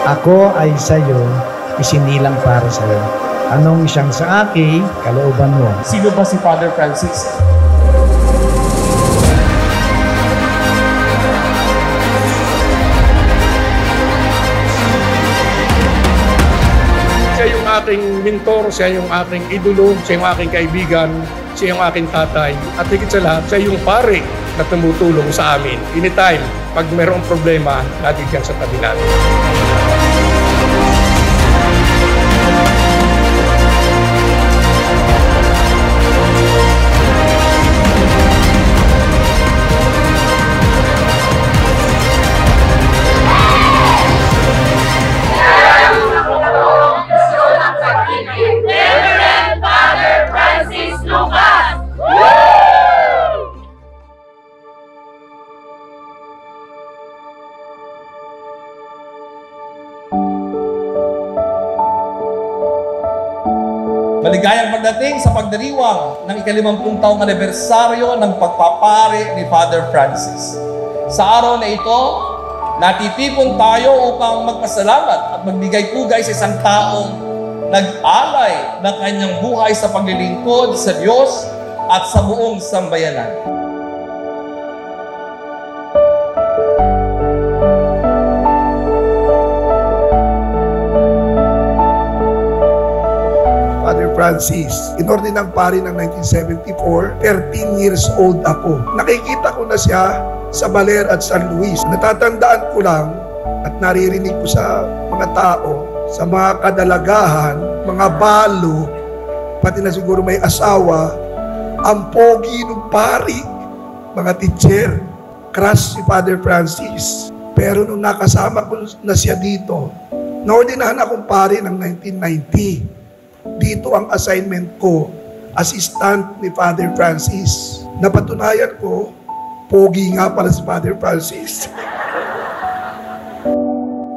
Ako ay sa'yo, isinilang para sa'yo. Anong siyang sa akin, kalooban mo. Sino ba si Father Francis? Siya yung aking mentor, siya yung aking idolo, siya yung aking kaibigan, siya yung aking tatay. At higit sa lahat, siya yung pare na tumutulong sa amin. Anytime, pag mayroong problema, lagi dyan sa tabi natin. Maligayang pagdating sa pagdiriwang ng ika-50 taong anibersaryo ng pagpapari ni Father Francis. Sa araw na ito, natitipon tayo upang magpasalamat at magbigay pugay sa isang taong nag-alay ng kanyang buhay sa paglilingkod sa Diyos at sa buong sambayanan. Father Francis, inordin ng pari ng 1974, 13 years old ako. Nakikita ko na siya sa Baler at San Luis. Natatandaan ko lang at naririnig ko sa mga tao, sa mga kadalagahan, mga balo, pati na siguro may asawa, ang pogi ng pari, mga teacher, crush si Father Francis. Pero nung nakasama ko na siya dito, naordinahan akong pari ng 1990. Dito ang assignment ko, assistant ni Father Francis. Napatunayan ko, pogi nga pala si Father Francis.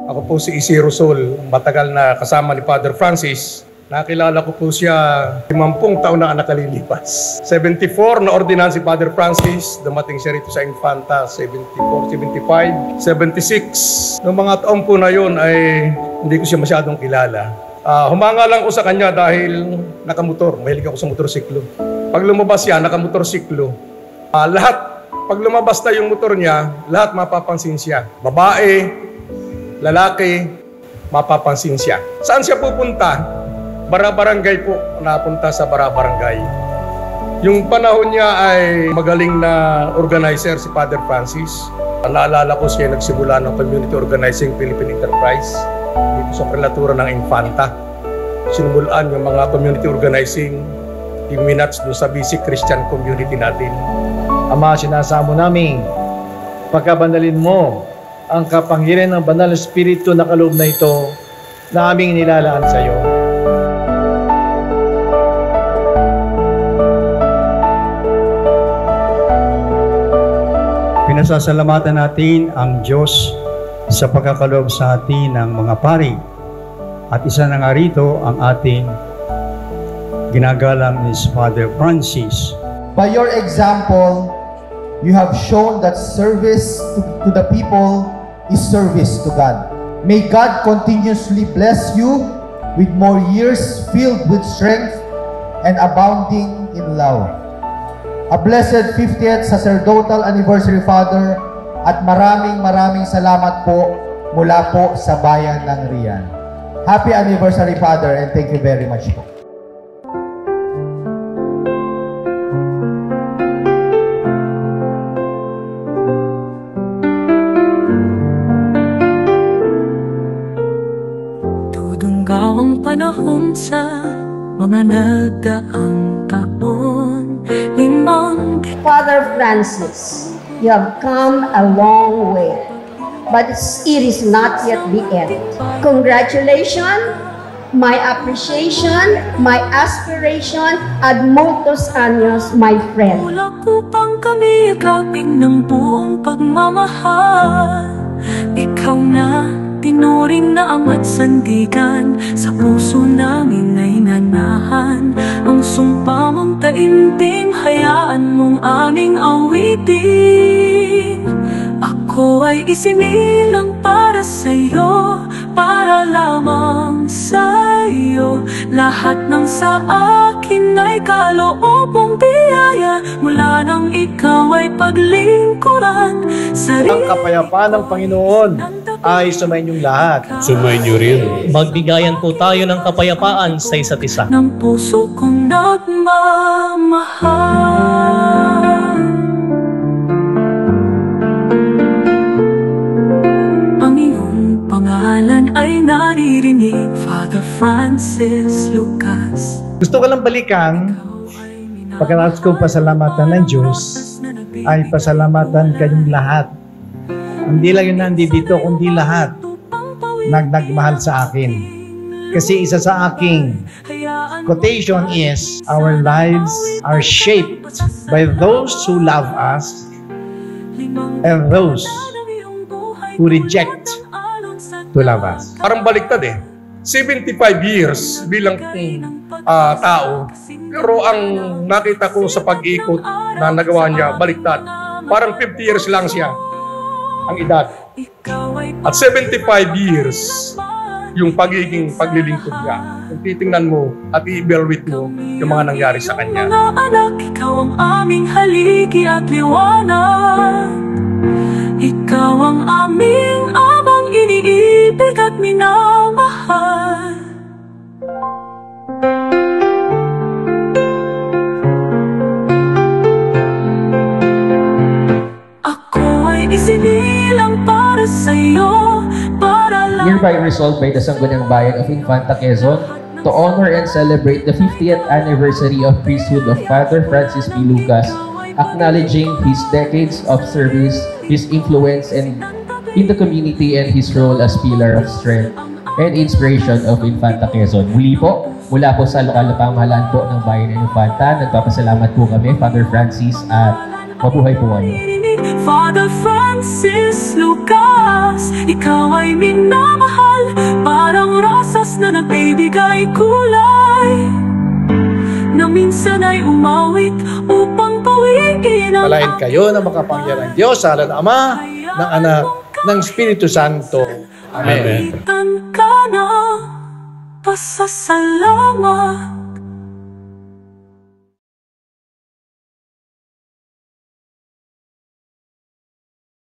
Ako po si Isi Rosol, matagal na kasama ni Father Francis. Nakilala ko po siya 50 taon na nakalilipas. 74 na ordinahan si Father Francis, dumating siya rito sa Infanta, 74, 75, 76. Noong mga taon po na yun ay hindi ko siya masyadong kilala. Humanga lang ko sa kanya dahil nakamotor. Mahilig ako sa motorsiklo. Pag lumabas siya, nakamotorsiklo. Lahat, pag lumabas na yung motor niya, lahat mapapansin siya. Babae, lalaki, mapapansin siya. Saan siya pupunta? Barabarangay po, napunta sa Barabarangay. Yung panahon niya ay magaling na organizer si Father Francis. Naalala ko siya nagsimula ng Community Organizing Philippine Enterprise dito sa prelatura ng Infanta. Sinumulaan yung mga community organizing minutes doon sa basic Christian community natin. Ama, sinasamo namin, pagkabanalin mo ang kapangyarihan ng banal na Espiritu na kaloob na ito na aming nilalaan sa iyo. Pinasasalamatan natin ang Diyos sa pagkakaloob sa atin ng mga pari. At isa na nga rito ang ating ginagalang is Father Francis. By your example, you have shown that service to the people is service to God. May God continuously bless you with more years filled with strength and abounding in love. A blessed 50th Sacerdotal Anniversary, Father, at maraming salamat po mula po sa bayan ng Rian. Happy anniversary, Father, and thank you very much po. Tudunggaw ang panahon sa mga nagdaang taon. Father Francis, you have come a long way, but it is not yet the end. Congratulations, my appreciation, my aspiration, ad multos años, my friend. Mula upang kami agapin ng buong pagmamahal, ikaw na tinuring na ama't sandigan, sa puso namin ay nanahan ang sumpa mong taimtim, hayaan mong aming awitin. Ako ay isinilang para sa'yo, para lamang sa'yo. Lahat ng sa akin ay kaloobong biyaya, mula nang ikaw ay paglingkuran. Ang kapayapaan ng Panginoon ay sumayin yung lahat. Sumainyo rin. Magbigayan po tayo ng kapayapaan sa isa't isa. Ng puso kong nagmamahal. Ang iyong pangalan ay naririnig, Father Francis Lucas. Gusto ko lang balikan, pagkatapos kong pasalamatan ng Diyos, ay pasalamatan kayong lahat. Hindi lang yung nandito, kundi lahat nagmahal sa akin. Kasi isa sa aking quotation is, our lives are shaped by those who love us and those who reject to love us. Parang baliktad eh. 75 years bilang tao, pero ang nakita ko sa pag-ikot na nagawa niya, baliktad. Parang 50 years lang siya ang edad. At 75 years yung pagiging paglilingkod niya. Kung titingnan mo at i-evaluate mo yung mga nangyari sa kanya. Mga anak, ikaw ang aming haligi at liwanag. Ikaw ang aming amang iniibig at minamahal. Ako ay isinilang para sa'yo, para lang. Hereby resolved by the Sangguniang Bayan of Infanta Quezon to honor and celebrate the 50th anniversary of priesthood of Father Francis P. Lucas, acknowledging his decades of service, his influence in the community, and his role as pillar of strength and inspiration of Infanta Quezon. Muli po, mula po sa lokal na pamahalaan po ng Bayan ng Infanta, nagpapasalamat po kami, Father Francis, at mabuhay po kayo. Father Francis Lucas, ikaw ay minamahal, parang rosas na nagbibigay kulay, na minsan ay umawit upang pawiin ang Palain kayo ng makapangyarang Diyos, sa ngalan ng Ama, ng Anak, ng Espiritu Santo. Amen. Tan ka na pasasalamat.